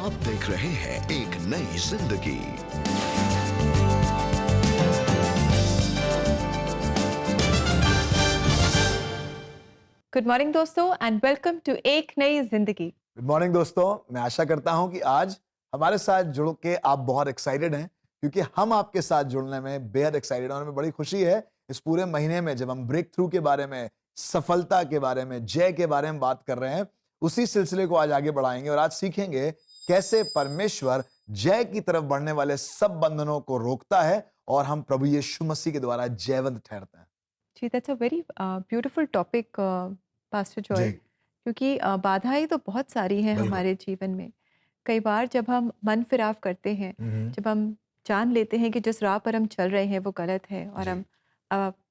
आप देख रहे हैं एक नई जिंदगी। गुड मॉर्निंग दोस्तों एंड वेलकम टू एक नई जिंदगी। गुड मॉर्निंग दोस्तों। मैं आशा करता हूं कि आज हमारे साथ जुड़ के आप बहुत एक्साइटेड हैं, क्योंकि हम आपके साथ जुड़ने में बेहद एक्साइटेड हैं और हमें बड़ी खुशी है इस पूरे महीने में जब हम ब्रेक थ्रू के बारे में, सफलता के बारे में, जय के बारे में बात कर रहे हैं। उसी सिलसिले को आज आगे बढ़ाएंगे और आज सीखेंगे कैसे परमेश्वर जय की तरफ बढ़ने वाले सब बंधनों को रोकता है और हम प्रभु यीशु मसीह के द्वारा जयवंत ठहरते हैं। जी, that's a very beautiful topic pastor Joy, जी, क्योंकि बाधाएं तो बहुत सारी हैं बिल्कुल। हमारे जीवन में। कई बार जब हम मन फिराव करते हैं, हम्म, जब हम जान लेते हैं कि जिस राह पर हम चल रहे हैं वो गलत है और जी, हम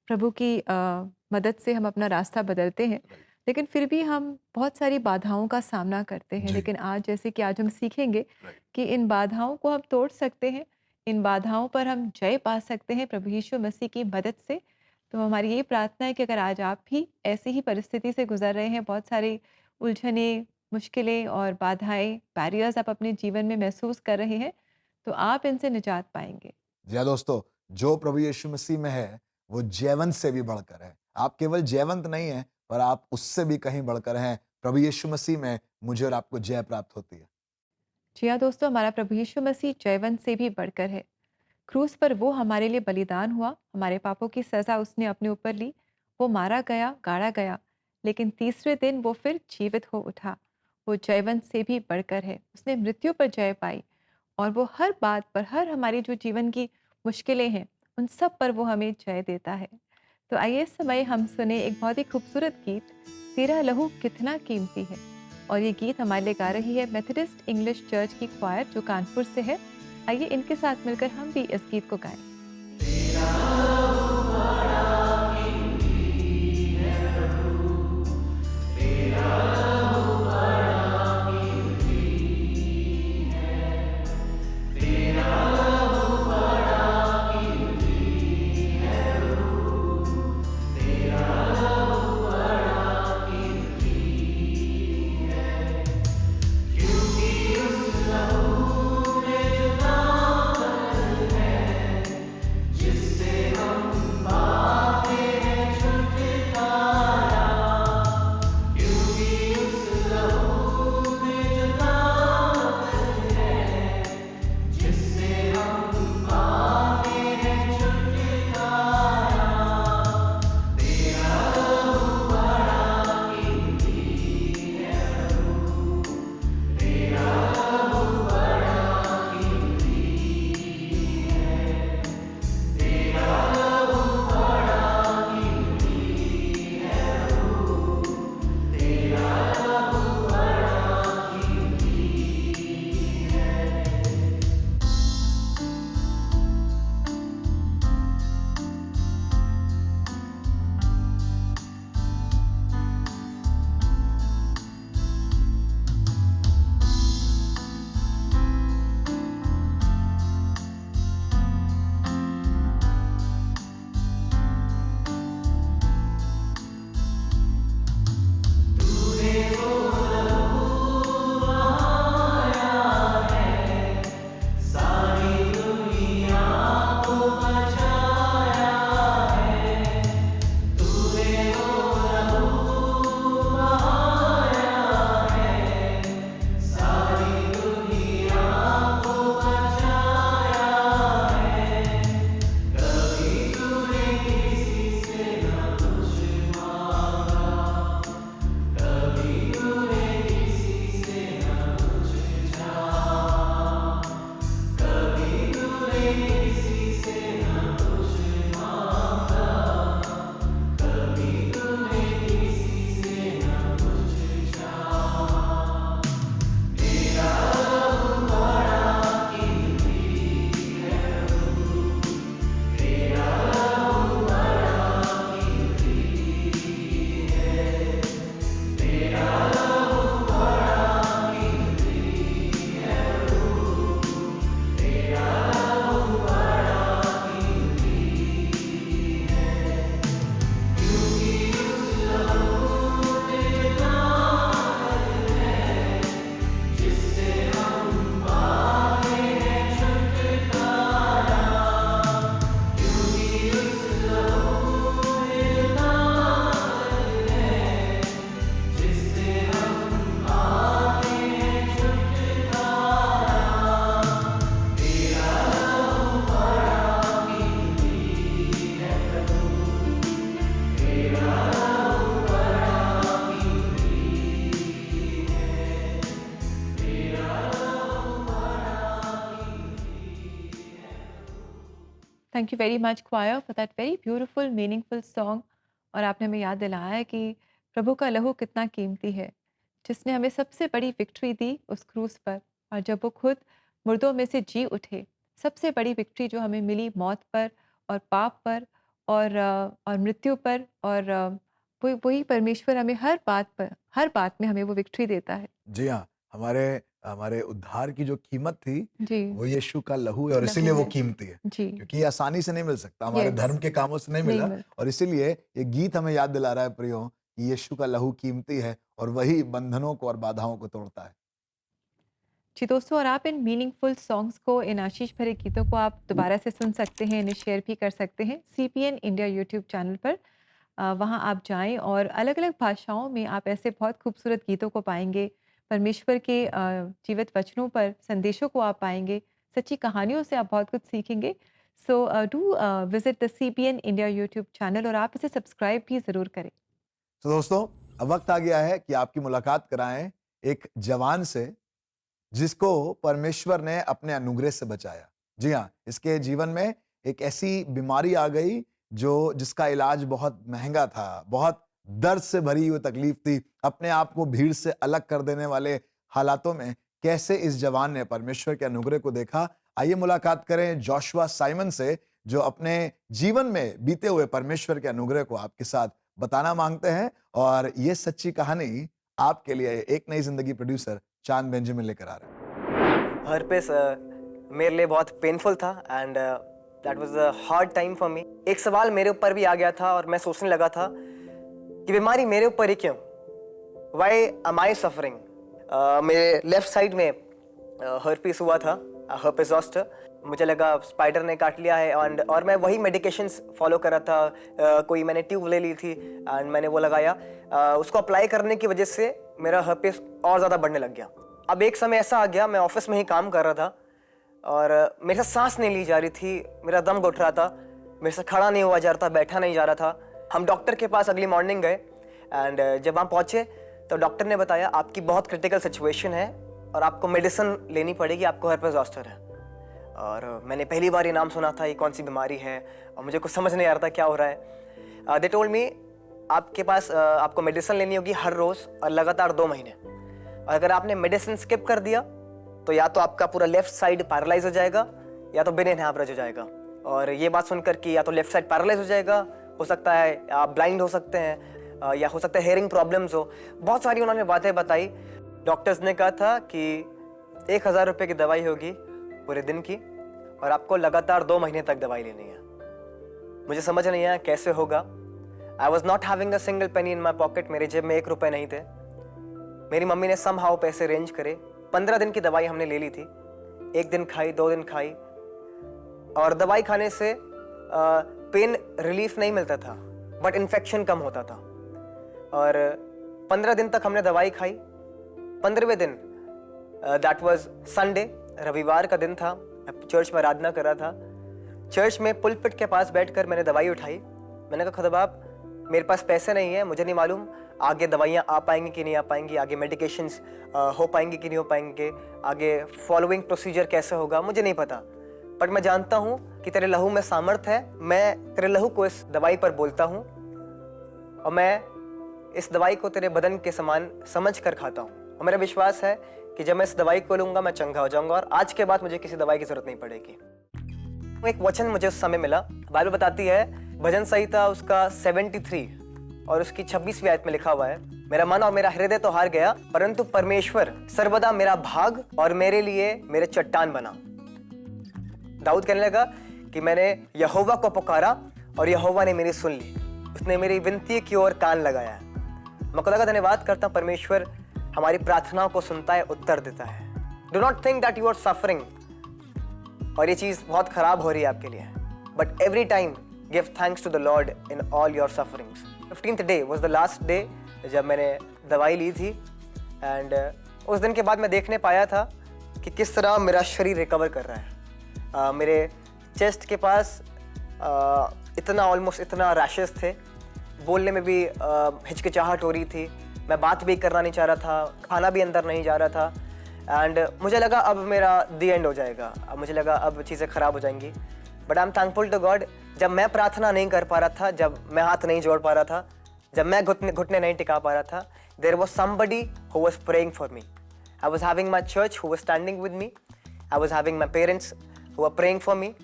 प्रभु की मदद से हम अपना रास्ता बदलते हैं, राइट, लेकिन फिर भी हम बहुत सारी बाधाओं का सामना करते हैं। जी, लेकिन आज जैसे कि आज हम सीखेंगे राइट, कि इन बाधाओं को हम तोड़ सकते हैं, इन बाधाओं पर हम जय पा सकते हैं प्रभु यीशु मसीह की मदद से। तो हमारी यही प्रार्थना है कि अगर आज आप भी ऐसी ही परिस्थिति से गुजर रहे हैं, बहुत सारी उलझने, मुश्किलें और बाधाएं, बैरियर्स आप अपने जीवन में महसूस कर रहे हैं, तो आप इनसे निजात पाएंगे। जी हाँ दोस्तों, जो प्रभु यीशु मसीह में है वो जयवंत से भी बढ़कर है। आप केवल जयवंत नहीं हैं, पर आप उससे भी कहीं बढ़कर हैं। प्रभु यीशु मसीह में मुझे और आपको जय प्राप्त होती है। जी हाँ दोस्तों, हमारा प्रभु यीशु मसीह जयवंत से भी बढ़कर है। क्रूस पर वो हमारे लिए बलिदान हुआ, हमारे पापों की सज़ा उसने अपने ऊपर ली। वो मारा गया, गाड़ा गया, लेकिन तीसरे दिन वो फिर जीवित हो उठा। वो जयवंत से भी बढ़कर है। उसने मृत्यु पर जय पाई और वो हर बात पर, हर हमारी जो जीवन की मुश्किलें हैं, उन सब पर वो हमें जय देता है। तो आइए इस समय हम सुने एक बहुत ही खूबसूरत गीत, तेरा लहू कितना कीमती है। और ये गीत हमारे लिए गा रही है मेथोडिस्ट इंग्लिश चर्च की क्वायर जो कानपुर से है। आइए इनके साथ मिलकर हम भी इस गीत को गाएं। Thank you very much choir for that very beautiful meaningful song. और आपने हमें याद दिलाया है कि प्रभु का लहू कितना कीमती है, जिसने हमें सबसे बड़ी विक्ट्री दी उस क्रूस पर। और जब वो खुद मुर्दों में से जी उठे, सबसे बड़ी विक्ट्री जो हमें मिली मौत पर और पाप पर और मृत्यु पर। और वही वही परमेश्वर हमें हर बात में हमें वो विक्ट्री देता है। जी हाँ, हमारे हमारे उद्धार की जो कीमत थी, जी, वो यीशु का लहू है और इसीलिए लहू वो है। कीमती है। जी, क्योंकि ये आसानी से नहीं मिल सकता, हमारे यस, धर्म के कामों से नहीं नहीं मिला मिलता। और इसीलिए ये गीत हमें याद दिला रहा है प्रियो कि यीशु का लहू कीमती है और वही बंधनों को और बाधाओं को तोड़ता है। जी दोस्तों, और आप इन मीनिंगफुल सॉन्ग्स को, इन आशीष भरे गीतों को आप दोबारा से सुन सकते हैं, इन्हें शेयर भी कर सकते हैं सीपीएन इंडिया यूट्यूब चैनल पर। वहाँ आप जाएँ और अलग-अलग भाषाओं में आप ऐसे बहुत खूबसूरत गीतों को पाएँगे। परमेश्वर के जीवित वचनों पर संदेशों को आप पाएँगे, सच्ची कहानियों से आप बहुत कुछ सीखेंगे। So do visit the CPN India YouTube channel और आप इसे सब्सक्राइब भी ज़रूर करें। तो दोस्तों, अब वक्त आ गया है कि आपकी मुलाकात कराएं एक जवान से जिसको परमेश्वर ने अपने अनुग्रह से बचाया। जी हाँ, इसके जीवन में एक ऐसी बीमारी आ गई जो जिसका इलाज बहुत महँगा था, बहुत दर्द से भरी हुई तकलीफ थी। अपने आप को भीड़ से अलग कर देने वाले हालातों में कैसे इस जवान ने परमेश्वर के अनुग्रह को देखा। आइए मुलाकात करें जोशुआ साइमन से जो अपने जीवन में बीते हुए परमेश्वर के अनुग्रह को आपके साथ बताना मांगते हैं और ये सच्ची कहानी आपके लिए एक नई जिंदगी प्रोड्यूसर चांद बेंजामिन लेकर आ रहे हैं। हर्पेस मेरे लिए बहुत पेनफुल था and that was a hard time for me. एक सवाल मेरे ऊपर भी आ गया था और मैं सोचने लगा था कि बीमारी मेरे ऊपर ही क्यों, वाई एम आई सफरिंग। मेरे लेफ्ट साइड में हर्पेस हुआ था, हर्पेस ज़ोस्टर। मुझे लगा स्पाइडर ने काट लिया है और मैं वही मेडिकेशंस फॉलो कर रहा था। कोई मैंने ट्यूब ले ली थी एंड मैंने वो लगाया। उसको अप्लाई करने की वजह से मेरा हर्पेस और ज़्यादा बढ़ने लग गया। अब एक समय ऐसा आ गया, मैं ऑफिस में ही काम कर रहा था और मेरे से सांस नहीं ली जा रही थी, मेरा दम घुट रहा था, मेरे से खड़ा नहीं हुआ जा रहा था, बैठा नहीं जा रहा था। हम डॉक्टर के पास अगली मॉर्निंग गए एंड जब वहाँ पहुँचे तो डॉक्टर ने बताया आपकी बहुत क्रिटिकल सिचुएशन है और आपको मेडिसिन लेनी पड़ेगी, आपको हर्पेस ज़ोस्टर है। और मैंने पहली बार ये नाम सुना था, ये कौन सी बीमारी है और मुझे कुछ समझ नहीं आ रहा था क्या हो रहा है। दे टोल्ड मी आपके पास आपको मेडिसिन लेनी होगी हर रोज़ और लगातार 2 महीने। और अगर आपने मेडिसिन स्किप कर दिया तो या तो आपका पूरा लेफ्ट साइड पैरालाइज हो जाएगा या तो बिना हैमरेज हो जाएगा। और ये बात सुनकर कि या तो लेफ्ट साइड पैरालाइज हो जाएगा, हो सकता है आप ब्लाइंड हो सकते हैं या हो सकता है हेयरिंग प्रॉब्लम्स हो। बहुत सारी उन्होंने बातें बताई। डॉक्टर्स ने कहा था कि 1000 रुपये की दवाई होगी पूरे दिन की और आपको लगातार 2 महीने तक दवाई लेनी है। मुझे समझ नहीं आया कैसे होगा। I was not having a single penny in my pocket, मेरे जेब में 1 रुपये नहीं थे। मेरी मम्मी ने समहाउ पैसे अरेंज करे। 15 दिन की दवाई हमने ले ली थी, 1 दिन खाई, 2 दिन खाई और दवाई खाने से पेन रिलीफ नहीं मिलता था बट इन्फेक्शन कम होता था। और 15 दिन तक हमने दवाई खाई। 15वें दिन दैट वाज संडे, रविवार का दिन था, मैं चर्च में आराधना कर रहा था। चर्च में पुलपिट के पास बैठकर मैंने दवाई उठाई। मैंने कहा खुदा बाप मेरे पास पैसे नहीं है, मुझे नहीं मालूम आगे दवाइयाँ आ पाएंगी कि नहीं आ पाएंगी, आगे मेडिकेशंस हो पाएंगे कि नहीं हो पाएंगे, आगे फॉलोइंग प्रोसीजर कैसे होगा, मुझे नहीं पता। बट मैं जानता हूँ कि तेरे लहू में सामर्थ है। मैं तेरे लहू को इस दवाई पर बोलता हूँ और मैं इस दवाई को तेरे बदन के समान समझ कर खाता हूँ। और मेरा विश्वास है कि जब मैं इस दवाई को लूँगा मैं चंगा हो जाऊँगा और आज के बाद मुझे किसी दवाई की जरूरत नहीं पड़ेगी। एक वचन मुझे उस समय मिला, बाइबल बताती है, भजन संहिता उसका 73 और उसकी 26वीं आयत में लिखा हुआ है, मेरा मन और मेरा हृदय तो हार गया परंतु परमेश्वर सर्वदा मेरा भाग और मेरे लिए मेरे चट्टान बना। दाऊद कहने लगा कि मैंने यहोवा को पुकारा और यहोवा ने मेरी सुन ली, उसने मेरी विनती की ओर कान लगाया है। मैं खुदा का धन्यवाद करता हूँ, परमेश्वर हमारी प्रार्थनाओं को सुनता है, उत्तर देता है। Do not think that you are suffering और ये चीज़ बहुत खराब हो रही है आपके लिए, but every time give thanks to the Lord in all your sufferings. 15th day was the last day जब मैंने दवाई ली थी एंड उस दिन के बाद मैं देखने पाया था कि किस तरह मेरा शरीर रिकवर कर रहा है। मेरे चेस्ट के पास इतना ऑलमोस्ट इतना रैशेस थे, बोलने में भी हिचकिचाहट हो रही थी, मैं बात भी करना नहीं चाह रहा था, खाना भी अंदर नहीं जा रहा था एंड मुझे लगा अब मेरा दी एंड हो जाएगा। अब मुझे लगा अब चीज़ें ख़राब हो जाएंगी but I am thankful to God, जब मैं प्रार्थना नहीं कर पा रहा था, जब मैं हाथ नहीं जोड़ पा रहा था, जब मैं घुटने नहीं टिका पा रहा था, there was somebody who was praying for me. I was having my church who was standing with me. I was having my parents who were praying for me.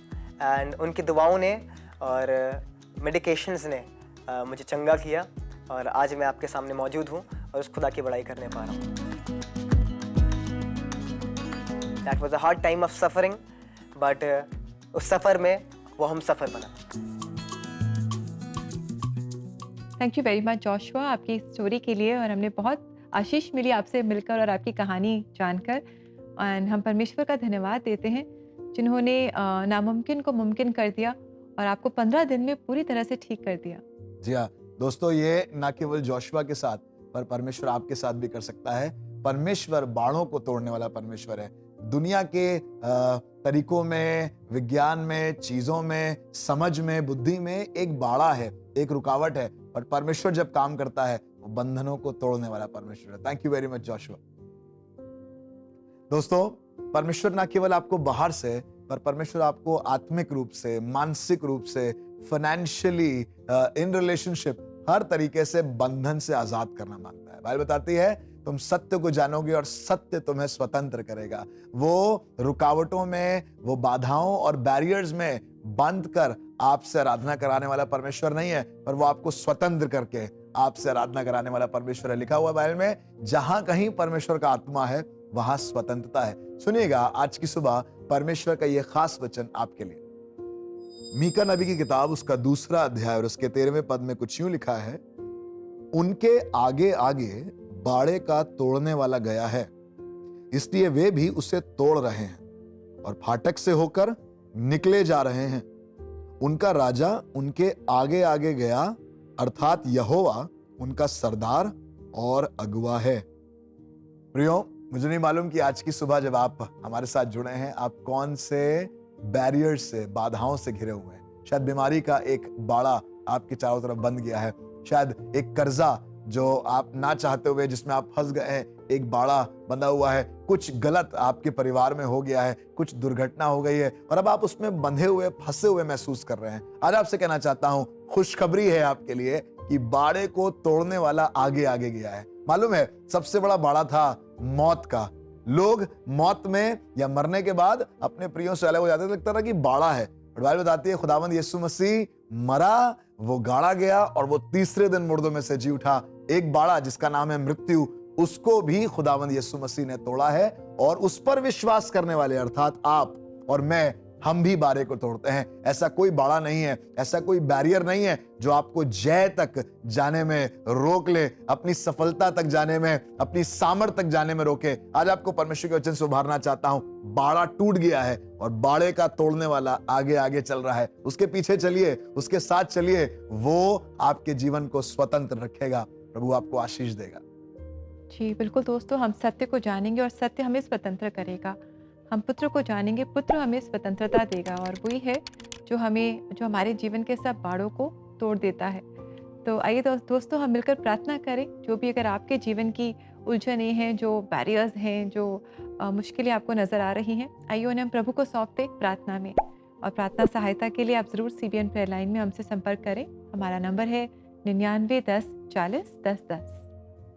And उनकी दुआओं ने और मेडिकेशंस ने मुझे चंगा किया और आज मैं आपके सामने मौजूद हूँ और उस खुदा की बड़ाई करने पा रहा हूँ. That was a hard time of suffering, but उस सफ़र में वो हम सफ़र बना. Thank you very much Joshua आपकी स्टोरी के लिए, और हमने बहुत आशीष मिली आपसे मिलकर और आपकी कहानी जानकर. एंड हम परमेश्वर का धन्यवाद देते हैं जिन्होंने नामुमकिन को मुमकिन कर दिया और आपको 15 दिन में पूरी तरह से ठीक कर दिया. जी हाँ दोस्तों, ये ना केवल जोशुआ के साथ पर परमेश्वर आपके साथ भी कर सकता है. परमेश्वर बाड़ों को तोड़ने वाला परमेश्वर है. दुनिया के तरीकों में, विज्ञान में, चीजों में, समझ में, बुद्धि में एक बाड़ा है, एक रुकावट है, पर परमेश्वर जब काम करता है वो बंधनों को तोड़ने वाला परमेश्वर है. Thank you very much Joshua. दोस्तों, परमेश्वर ना केवल आपको बाहर से, पर परमेश्वर आपको आत्मिक रूप से, मानसिक रूप से, फाइनेंशियली, इन रिलेशनशिप, हर तरीके से बंधन से आजाद करना मांगता है. बाइबल बताती है तुम सत्य को जानोगे और सत्य तुम्हें स्वतंत्र करेगा. वो रुकावटों में, वो बाधाओं और बैरियर्स में बंद कर आपसे आराधना कराने वाला परमेश्वर नहीं है, पर वो आपको स्वतंत्र करके आपसे आराधना कराने वाला परमेश्वर है. लिखा हुआ बाइबल में, जहां कहीं परमेश्वर का आत्मा है वहां स्वतंत्रता है. सुनिएगा आज की सुबह परमेश्वर का यह खास वचन आपके लिए. मीका नबी की किताब उसका 2 अध्याय और उसके 13वें पद में कुछ यूं लिखा है, उनके आगे आगे बाड़े का तोड़ने वाला गया है, इसलिए वे भी उसे तोड़ रहे हैं और फाटक से होकर निकले जा रहे हैं. उनका राजा उनके आगे आगे गया, अर्थात यहोवा उनका सरदार और अगुवा है. प्रियो, मुझे नहीं मालूम कि आज की सुबह जब आप हमारे साथ जुड़े हैं आप कौन से बैरियर से, बाधाओं से घिरे हुए हैं. शायद बीमारी का एक बाड़ा आपके चारों तरफ बंद गया है, शायद एक कर्जा जो आप ना चाहते हुए जिसमें आप फंस गए हैं, एक बाड़ा बंधा हुआ है, कुछ गलत आपके परिवार में हो गया है, कुछ दुर्घटना हो गई है और अब आप उसमें बंधे हुए, फंसे हुए महसूस कर रहे हैं. आज आपसे कहना चाहता हूं, खुशखबरी है आपके लिए कि बाड़े को तोड़ने वाला आगे आगे गया है. मालूम है, सबसे बड़ा बाड़ा था मौत का. लोग मौत में या मरने के बाद अपने प्रियों से अलग हो जाते थे, लगता था कि बाड़ा है. बाइबल बताती है खुदावंद यीशु मसीह मरा, वो गाड़ा गया और वो तीसरे दिन मुर्दों में से जी उठा. एक बाड़ा जिसका नाम है मृत्यु, उसको भी खुदावंद यीशु मसीह ने तोड़ा है और उस पर विश्वास करने वाले अर्थात आप और मैं, हम भी बाड़े को तोड़ते हैं. ऐसा कोई बाड़ा नहीं है, ऐसा कोई बैरियर नहीं है जो आपको जय तक जाने में रोक ले, अपनी सफलता तक जाने में, अपनी सामर्थ्य तक जाने में रोके. आज आपको परमेश्वर के वचन से उभारना चाहता हूं. बाड़ा टूट गया है और बाड़े का तोड़ने वाला आगे आगे चल रहा है. उसके पीछे चलिए, उसके साथ चलिए, वो आपके जीवन को स्वतंत्र रखेगा. प्रभु आपको आशीष देगा. जी बिल्कुल दोस्तों, हम सत्य को जानेंगे और सत्य हमें स्वतंत्र करेगा. हम पुत्र को जानेंगे, पुत्र हमें स्वतंत्रता देगा और वही है जो हमारे जीवन के सब बाड़ों को तोड़ देता है. तो आइए दोस्तों हम मिलकर प्रार्थना करें. जो भी अगर आपके जीवन की उलझनें हैं, जो बैरियर्स हैं, जो मुश्किलें आपको नज़र आ रही हैं, आइए उन्हें हम प्रभु को सौंपते प्रार्थना में. और प्रार्थना सहायता के लिए आप ज़रूर CBN प्रेयर लाइन में हमसे संपर्क करें. हमारा नंबर है 99 10 40 10 10.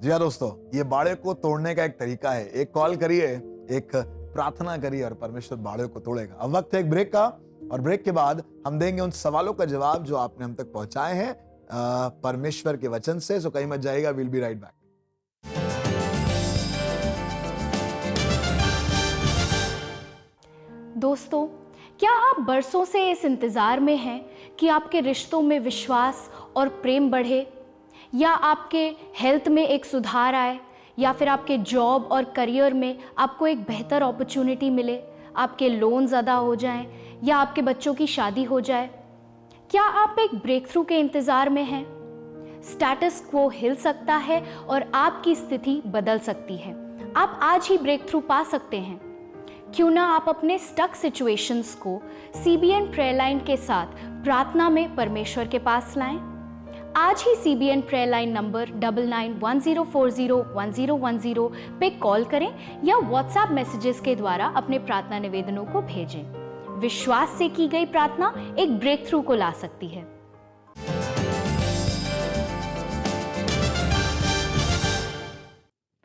जी हाँ दोस्तों, ये बाड़े को तोड़ने का एक तरीका है. एक कॉल करिए, एक प्रार्थना करिए और परमेश्वर बाड़े को तोड़ेगा. अब वक्त है एक ब्रेक का और ब्रेक के बाद हम देंगे उन सवालों का जवाब जो आपने हम तक पहुंचाए हैं परमेश्वर के वचन से. सो कहीं मत जाइएगा, विल बी राइट बैक. दोस्तों, क्या आप बरसों से इस इंतज़ार में हैं कि आपके रिश्तों में विश्वास और प्रेम बढ़े, या आपके हेल्थ में एक सुधार आए, या फिर आपके जॉब और करियर में आपको एक बेहतर अपॉर्चुनिटी मिले, आपके लोन्स अदा हो जाएं, या आपके बच्चों की शादी हो जाए? क्या आप एक ब्रेक थ्रू के इंतज़ार में हैं? स्टेटस क्वो हिल सकता है और आपकी स्थिति बदल सकती है. आप आज ही ब्रेक थ्रू पा सकते हैं. क्यों ना आप अपने स्टक सिचुएशंस को CBN प्रेयर लाइन के साथ प्रार्थना में परमेश्वर के पास लाएं. आज ही CBN प्रेयर लाइन नंबर 9910401010 पे कॉल करें या व्हाट्सएप मैसेजेस के द्वारा अपने प्रार्थना निवेदनों को भेजें. विश्वास से की गई प्रार्थना एक ब्रेक थ्रू को ला सकती है।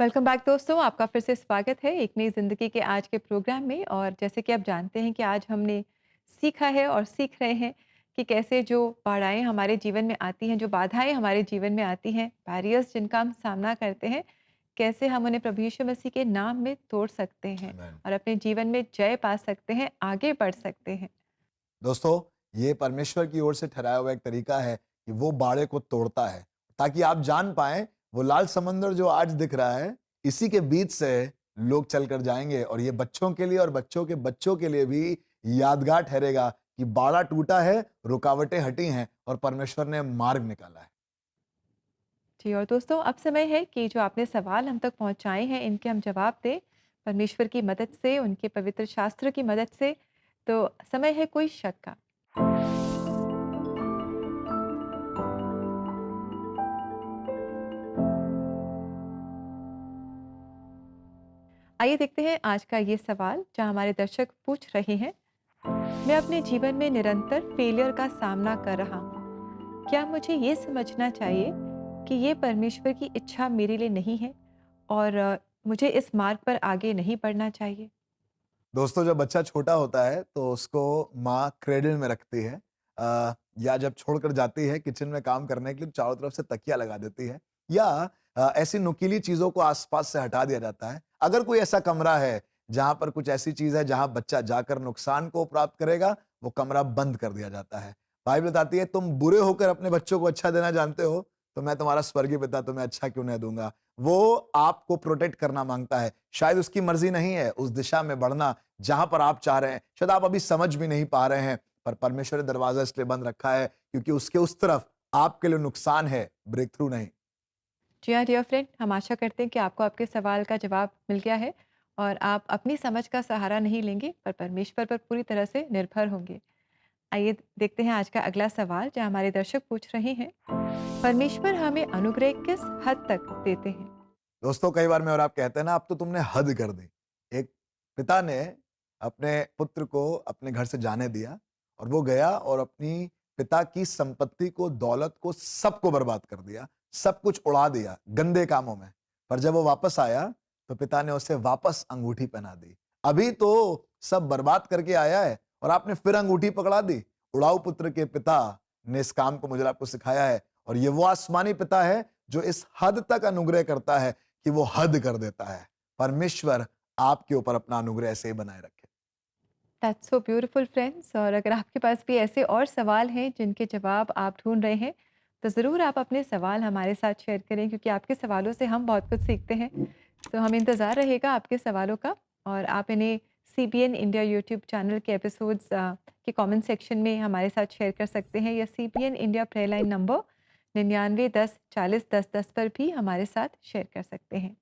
वेलकम बैक दोस्तों, आपका फिर से स्वागत है एक नई ज़िंदगी के आज के प्रोग्राम में। और जैसे कि आप जानते हैं कि आज हमने सीखा है और सीख रहे हैं कि कैसे जो बाधाएं हमारे जीवन में आती हैं, जो बाधाएं हमारे जीवन में आती हैं, बैरियर्स जिनका हम सामना करते हैं, कैसे हम उन्हें प्रभु यीशु मसीह के नाम में तोड़ सकते हैं Amen. और अपने जीवन में जय पा सकते हैं, आगे बढ़ सकते हैं। दोस्तों, ये परमेश्वर की ओर से ठहराया हुआ एक तरीका है कि वो बाड़े को तोड़ता है, ताकि आप जान पाएं वो लाल समंदर जो आज दिख रहा है, इसी के बीच से लोग चलकर जाएंगे और ये बच्चों के लिए और बच्चों के बच्चों के लिए भी यादगार ठहरेगा कि बाड़ा टूटा है, रुकावटें हटी हैं और परमेश्वर ने मार्ग निकाला है। जी, और दोस्तों अब समय है कि जो आपने सवाल हम तक पहुंचाए हैं, इनके हम जवाब दें परमेश्वर की मदद से, उनके पवित्र शास्त्र की मदद से। तो समय है कोई शक का। आइए देखते हैं आज का ये सवाल, जहां हमारे दर्शक पूछ रहे हैं, मैं अपने जीवन में निरंतर फेलियर का सामना कर रहा हूँ। क्या मुझे ये समझना चाहिए कि ये परमेश्वर की इच्छा मेरे लिए नहीं है और मुझे इस मार्ग पर आगे नहीं बढ़ना चाहिए? दोस्तों, जब बच्चा छोटा होता है तो उसको माँ क्रेडल में रखती है, या जब छोड़कर जाती है किचन में काम करने के लिए, चारों तरफ से तकिया लगा देती है, या ऐसी नुकीली चीजों को आसपास से हटा दिया जाता है। अगर कोई ऐसा कमरा है जहां पर कुछ ऐसी चीज है जहां बच्चा जाकर नुकसान को प्राप्त करेगा, वो कमरा बंद कर दिया जाता है। बाइबल बताती है, तुम बुरे होकर अपने बच्चों को अच्छा देना जानते हो, तो मैं तुम्हारा स्वर्गीय पिता तुम्हें अच्छा क्यों नहीं दूंगा। वो आपको प्रोटेक्ट करना मांगता है। शायद उसकी मर्जी नहीं है उस दिशा में बढ़ना जहां पर आप चाह रहे हैं, शायद आप अभी समझ भी नहीं पा रहे हैं, पर परमेश्वर ने दरवाजा इसलिए बंद रखा है क्योंकि उसके उस तरफ आपके लिए नुकसान है, ब्रेक थ्रू नहीं। जी हाँ डियर फ्रेंड, हम आशा करते हैं कि आपको आपके सवाल का जवाब मिल गया है और आप अपनी समझ का सहारा नहीं लेंगे, पर परमेश्वर पर पूरी तरह से निर्भर होंगे। आइए देखते हैं आज का अगला सवाल, जहाँ हमारे दर्शक पूछ रहे हैं, परमेश्वर हमें अनुग्रह किस हद तक देते हैं? दोस्तों, कई बार मैं और आप कहते हैं ना, अब तो तुमने हद कर दी। एक पिता ने अपने पुत्र को अपने घर से जाने दिया और वो गया और अपनी पिता की संपत्ति को, दौलत को, सबको बर्बाद कर दिया, सब कुछ उड़ा दिया गंदे कामों में। पर जब वो वापस आया तो पिता ने उसे वापस अंगूठी पहना दी। अभी तो सब बर्बाद करके आया है और आपने फिर अंगूठी पकड़ा दी। उड़ाऊ पुत्र के पिता ने इस काम को मुझे आपको सिखाया है, और ये वो आसमानी पिता है जो इस हद तक अनुग्रह करता है कि वो हद कर देता है। परमेश्वर आपके ऊपर अपना अनुग्रह ऐसे ही बनाए रखे। That's so beautiful friends. और अगर आपके पास भी ऐसे और सवाल हैं जिनके जवाब आप ढूंढ रहे हैं, तो ज़रूर आप अपने सवाल हमारे साथ शेयर करें, क्योंकि आपके सवालों से हम बहुत कुछ सीखते हैं। तो हम इंतज़ार रहेगा आपके सवालों का, और आप इन्हें CBN इंडिया यूट्यूब चैनल के एपिसोड्स के कमेंट सेक्शन में हमारे साथ शेयर कर सकते हैं, या CBN India prayer line number 99 10 40 10 10 पर भी हमारे साथ शेयर कर सकते हैं।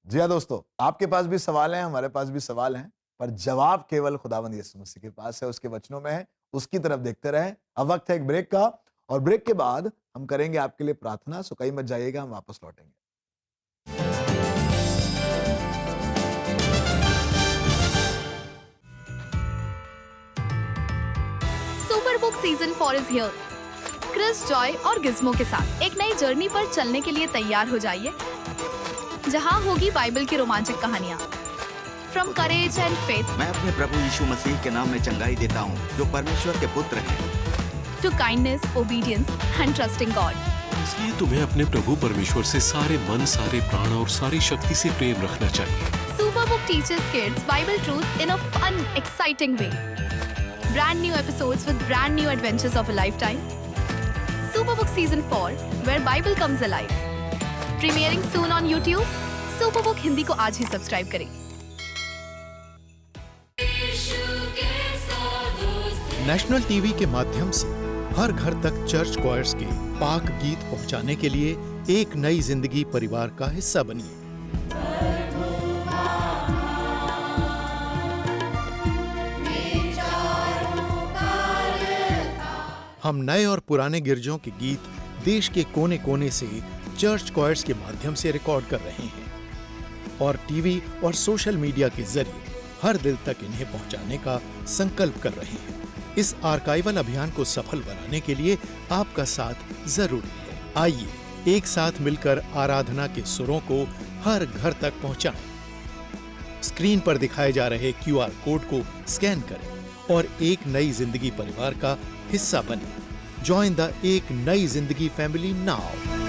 जी हाँ दोस्तों, आपके पास भी सवाल हैं, हमारे पास भी सवाल हैं, पर जवाब केवल खुदावंद यीशु मसीह के पास है, उसके वचनों में है। उसकी तरफ देखते रहें। अब वक्त है एक ब्रेक का, और ब्रेक के बाद हम करेंगे आपके लिए प्रार्थना। सो कहीं मत जाइएगा, हम वापस लौटेंगे। Superbook season 4 is here. Chris, Joy और गिज़्मो के साथ एक नई जर्नी पर चलने के लिए तैयार हो जाइए, जहां होगी बाइबल की रोमांचक कहानियां। फ्रॉम करेज एंड फेथ मैं अपने प्रभु यीशु मसीह के नाम में चंगाई देता हूँ, जो परमेश्वर के पुत्र हैं, to kindness, obedience and trusting God. इसलिए तुम्हें अपने प्रभु परमेश्वर से सारे मन, सारे प्राण और सारी शक्ति से प्रेम रखना चाहिए। Superbook teachers kids Bible truth in a fun, exciting way. Brand new episodes with brand new adventures of a lifetime. Superbook Season 4, where Bible comes alive. Premiering soon on YouTube. Superbook Hindi को आज ही subscribe करें। National TV के माध्यम से हर घर तक church choirs के पाक गीत पहुंचाने के लिए एक नई जिंदगी परिवार का हिस्सा बनिए। हम नए और पुराने गिरजों के गीत देश के कोने कोने से चर्च क्वायर्स के माध्यम से रिकॉर्ड कर रहे हैं, और टीवी और सोशल मीडिया के जरिए हर दिल तक इन्हें पहुंचाने का संकल्प कर रहे हैं। इस आर्काइवल अभियान को सफल बनाने के लिए आपका साथ जरूरी है। आइए एक साथ मिलकर आराधना के सुरों को हर घर तक पहुंचाएं। स्क्रीन पर दिखाए जा रहे QR कोड को स्कैन करें और एक नई जिंदगी परिवार का हिस्सा बने। जॉइन द एक नई जिंदगी फैमिली नाउ।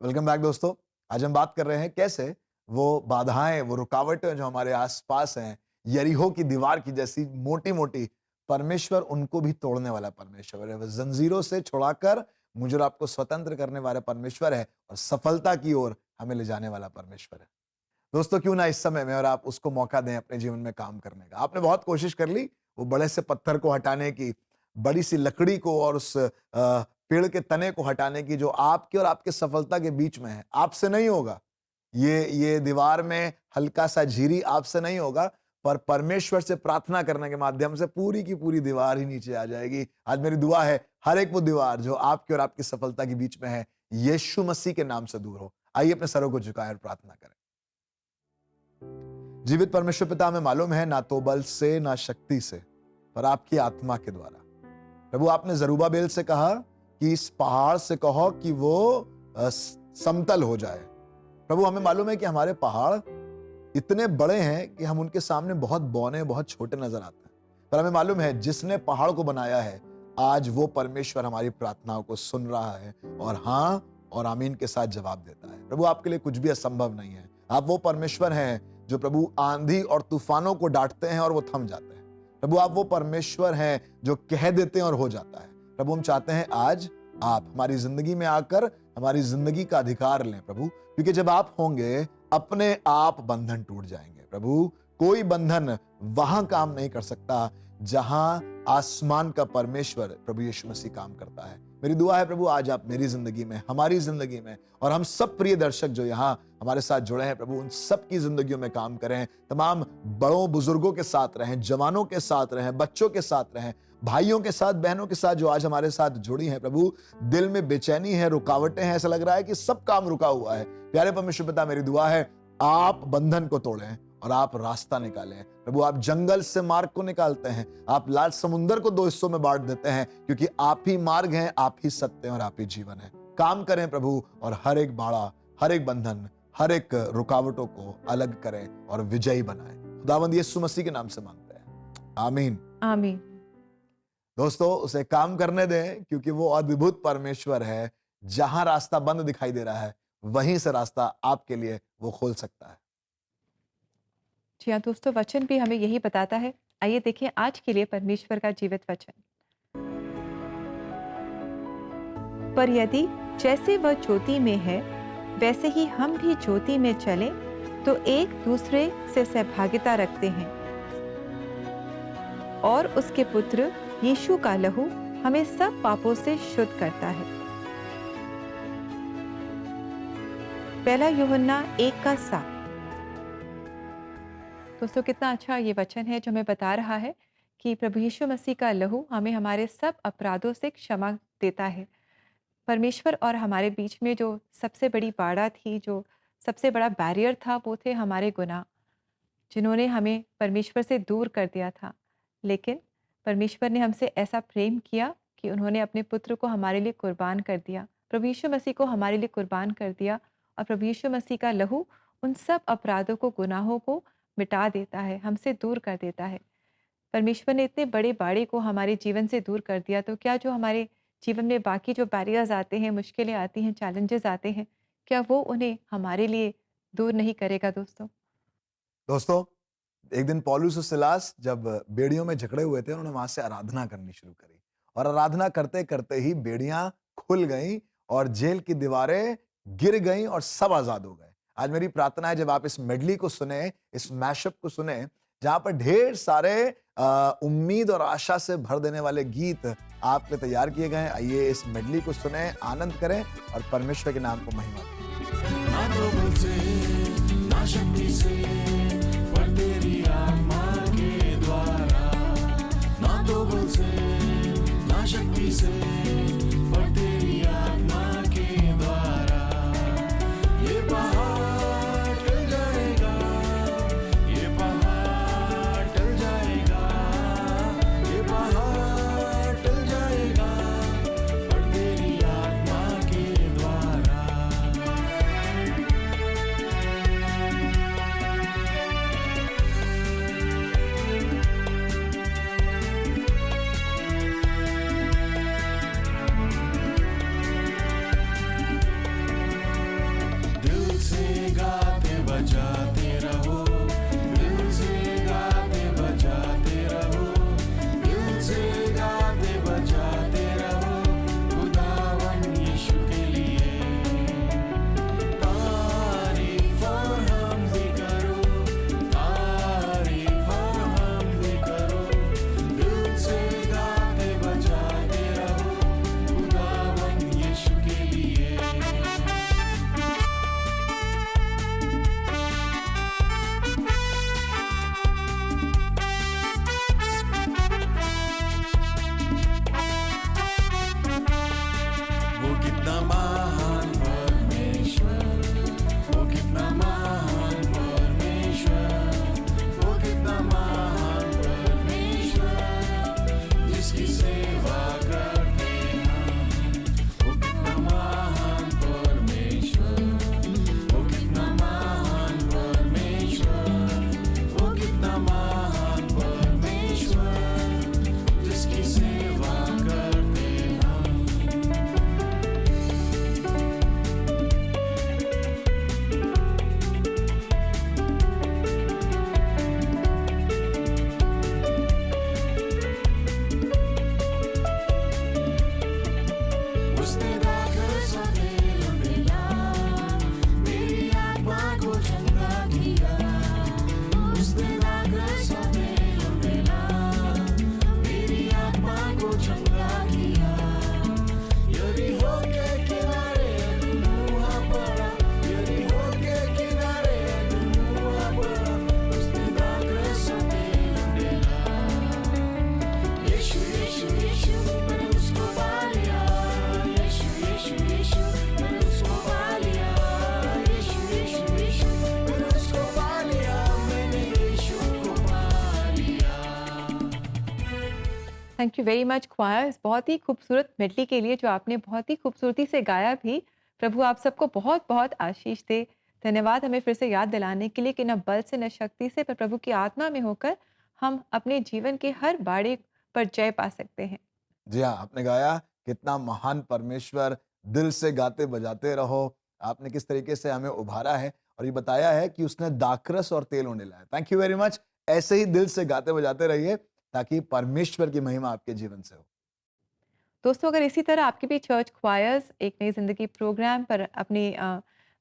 वेलकम बैक दोस्तों। आज हम बात कर रहे हैं कैसे वो बाधाएं, वो रुकावटें जो हमारे आसपास हैं, यरीहो की दीवार की जैसी मोटी मोटी, परमेश्वर उनको भी तोड़ने वाला परमेश्वर है। वो जंजीरों से छुड़ाकर मुझे और आपको स्वतंत्र करने वाला परमेश्वर है और सफलता की ओर हमें ले जाने वाला परमेश्वर है। दोस्तों, क्यों ना इस समय में और आप उसको मौका दें अपने जीवन में काम करने का। आपने बहुत कोशिश कर ली वो बड़े से पत्थर को हटाने की, बड़ी सी लकड़ी को और उस पेड़ के तने को हटाने की जो आपके और आपके सफलता के बीच में है। आपसे नहीं होगा ये दीवार में हल्का सा झिरी आपसे नहीं होगा, पर परमेश्वर से प्रार्थना करने के माध्यम से पूरी की पूरी दीवार ही नीचे आ जाएगी। आज मेरी दुआ है हर एक वो दीवार जो आपके और आपकी सफलता के बीच में है, यीशु मसीह के नाम से दूर हो। आइए अपने सरों को झुकाएं और प्रार्थना करें। जीवित परमेश्वर पिता, हमें मालूम है ना तो बल से ना शक्ति से, पर आपकी आत्मा के द्वारा। प्रभु, आपने जरूबाबेल से कहा कि इस पहाड़ से कहो कि वो समतल हो जाए। प्रभु, हमें मालूम है कि हमारे पहाड़ इतने बड़े हैं कि हम उनके सामने बहुत बौने, बहुत छोटे नजर आते हैं, पर हमें मालूम है जिसने पहाड़ को बनाया है, आज वो परमेश्वर हमारी प्रार्थनाओं को सुन रहा है और हाँ और आमीन के साथ जवाब देता है। प्रभु, आपके लिए कुछ भी असंभव नहीं है। आप वो परमेश्वर हैं जो प्रभु आंधी और तूफानों को डांटते हैं और वो थम जाते हैं। प्रभु, आप वो परमेश्वर हैं जो कह देते हैं और हो जाता है। प्रभु, हम चाहते हैं आज आप हमारी जिंदगी में आकर हमारी जिंदगी का अधिकार लें प्रभु, क्योंकि जब आप होंगे अपने आप बंधन टूट जाएंगे। प्रभु, कोई बंधन वहां काम नहीं कर सकता जहां आसमान का परमेश्वर प्रभु यीशु मसीह काम करता है। मेरी दुआ है प्रभु, आज आप मेरी जिंदगी में, हमारी जिंदगी में और हम सब प्रिय दर्शक जो यहाँ हमारे साथ जुड़े हैं प्रभु, उन सब की जिंदगियों में काम करें। तमाम बड़ों बुजुर्गों के साथ रहें, जवानों के साथ रहें, बच्चों के साथ रहें, भाइयों के साथ, बहनों के साथ जो आज हमारे साथ जुड़ी हैं प्रभु। दिल में बेचैनी है, रुकावटें हैं, ऐसा लग रहा है कि सब काम रुका हुआ है। प्यारे परमेश्वर पिता, मेरी दुआ है आप बंधन को तोड़ें और आप रास्ता निकालें प्रभु। आप जंगल से मार्ग को निकालते हैं, आप लाल समुंदर को दो हिस्सों में बांट देते हैं, क्योंकि आप ही मार्ग हैं, आप ही सत्य हैं और आप ही जीवन है। काम करें प्रभु और हर एक बाड़ा, हर एक बंधन, हर एक रुकावटों को अलग करें और विजयी बनाएं। खुदावंद यीशु मसीह के नाम से मांगते हैं, आमीन आमीन। दोस्तों, उसे काम करने दें, क्योंकि वो अद्भुत परमेश्वर है। जहां रास्ता बंद दिखाई दे रहा है, वहीं से रास्ता आपके लिए वो खोल सकता है। जी हाँ दोस्तों, वचन भी हमें यही बताता है। आइए देखें आज के लिए परमेश्वर का जीवित वचन। पर यदि जैसे वह ज्योति में है वैसे ही हम भी ज्योति में चलें, तो एक दूसरे से सहभागिता रखते हैं और उसके पुत्र यीशु का लहू हमें सब पापों से शुद्ध करता है। पहला यूहन्ना 1:7। दोस्तों, कितना अच्छा ये वचन है जो हमें बता रहा है कि प्रभु यीशु मसीह का लहू हमें हमारे सब अपराधों से क्षमा देता है। परमेश्वर और हमारे बीच में जो सबसे बड़ी बाधा थी, जो सबसे बड़ा बैरियर था, वो थे हमारे गुनाह, जिन्होंने हमें परमेश्वर से दूर कर दिया था। लेकिन परमेश्वर ने हमसे ऐसा प्रेम किया कि उन्होंने अपने पुत्र को हमारे लिए कुर्बान कर दिया, प्रभु यीशु मसीह को हमारे लिए कुर्बान कर दिया। और प्रभु यीशु मसीह का लहू उन सब अपराधों को, गुनाहों को मिटा देता है, हमसे दूर कर देता है। परमेश्वर ने इतने बड़े बाड़े को हमारे जीवन से दूर कर दिया, तो क्या जो हमारे जीवन में बाकी जो बैरियर्स आते हैं, मुश्किलें आती हैं, चैलेंजेस आते हैं, क्या वो उन्हें हमारे लिए दूर नहीं करेगा। दोस्तों, एक दिन पौलुस और सिलास जब बेड़ियों में जकड़े हुए थे, उन्होंने वहां से आराधना करनी शुरू करी और आराधना करते करते ही बेड़ियां खुल गईं और जेल की दीवारें गिर गईं और सब आजाद हो गए। आज मेरी प्रार्थना है जब आप इस मेडली को सुने, इस मैशअप को सुने, जहां पर ढेर सारे उम्मीद और आशा से भर देने वाले गीत आपके तैयार किए गए हैं, आइए इस मेडली को सुने, आनंद करें और परमेश्वर के नाम को महिमा दें। ना तो बल से, ना शक्ति से, पर तेरी आत्मा के द्वारा। ना तो बल से, ना शक्ति से, पर तेरी आत्मा के द्वारा। से गाते बजाते रहो, दिल से गाते बजाते रहो, दिल से गाते बजाते रहो, खुदावन यीशु के लिए तारीफ और हमदी करो, तारीफ और हमदी करो, दिल से गाते बजाते रहो, खुदावन यीशु के लिए। वो कितना महान परमेश्वर, वो कितना महान परमेश्वर, वो कितना महान परमेश्वर, जिसकी सेवा करते हम। वो कितना महान परमेश्वर, वो कितना महान परमेश्वर, वो कितना महान परमेश्वर, जिसकी सेवा करते हम। उसने दाखल समेल मिला, मेरी आत्मा को चंगा किया। उसने दाखल समेल मिला, मेरी आत्मा को चंगा किया। यरीहो के किनारे दुमुहा पड़ा, यरीहो के किनारे दुमुहा पड़ा। उसने दाखल समेल मिला, यीशु यीशु यीशु मैंने उसको पा लिया, यीशु यीशु यीशु मैंने उसको पा लिया, यीशु यीशु यीशु मैंने उसको पा लिया, मैंने यीशु को पा लिया। Thank you very much choir, इस बहुत ही खूबसूरत मेडली के लिए जो आपने बहुत ही खूबसूरती से गाया भी। प्रभु आप सबको बहुत बहुत आशीष दे। धन्यवाद हमें फिर से याद दिलाने के लिए कि न बल से न शक्ति से पर प्रभु की आत्मा में होकर हम अपने जीवन के हर बाड़े पर जय पा सकते हैं। जी हाँ, आपने गाया कितना महान परमेश्वर, दिल से गाते बजाते रहो। आपने किस तरीके से हमें उभारा है और ये बताया है कि उसने दाखरस और तेल होने लाया। Thank you very much. ऐसे ही दिल से गाते बजाते रहिए ताकि परमेश्वर की महिमा आपके जीवन से हो। दोस्तों अगर इसी तरह आपके भी चर्च क्वायर्स एक नई ज़िंदगी प्रोग्राम पर अपने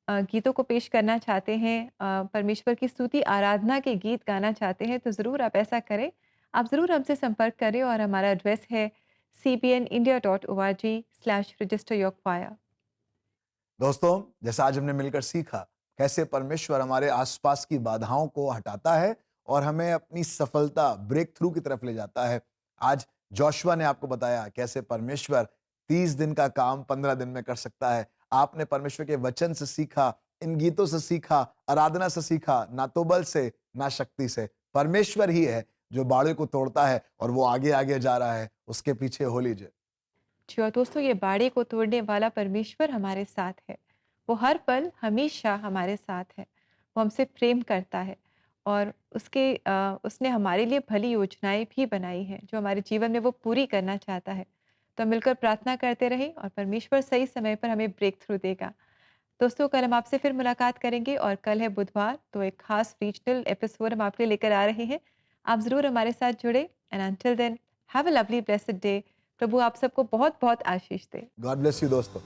गीतों को पेश करना चाहते हैं, परमेश्वर की स्तुति आराधना के गीत गाना चाहते हैं, तो ज़रूर आप ऐसा करें। आप ज़रूर हमसे संपर्क करें और हमारा एड्रेस है cbnindia.org/registeryourchoir। दोस्तों, जैसा आज हमने मिलकर सीखा कैसे परमेश्वर हमारे आसपास की बाधाओं को हटाता है और हमें अपनी सफलता, ब्रेक थ्रू की तरफ ले जाता है। आज जोशुआ ने आपको बताया कैसे परमेश्वर 30 दिन का काम 15 दिन में कर सकता है। आपने परमेश्वर के वचन से सीखा, इन गीतों से सीखा, आराधना से सीखा, ना तो बल से ना शक्ति से। परमेश्वर ही है जो बाड़े को तोड़ता है और वो आगे आगे जा रहा है, उसके पीछे हो लीजिए। जी और दोस्तों ये बाड़े को तोड़ने वाला परमेश्वर हमारे साथ है। वो हर पल हमेशा हमारे साथ है। वो हमसे प्रेम करता है और उसने हमारे लिए भली योजनाएं भी बनाई हैं जो हमारे जीवन में वो पूरी करना चाहता है। तो मिलकर प्रार्थना करते रहें और परमेश्वर सही समय पर हमें ब्रेक थ्रू देगा। दोस्तों कल हम आपसे फिर मुलाकात करेंगे और कल है बुधवार, तो एक खास रीजनल एपिसोड हम आपके लिए लेकर आ रहे हैं। आप ज़रूर हमारे साथ जुड़े and until then have a lovely blessed day. प्रभु आप सबको बहुत बहुत आशीष दे। गॉड ब्लेस यू दोस्तों।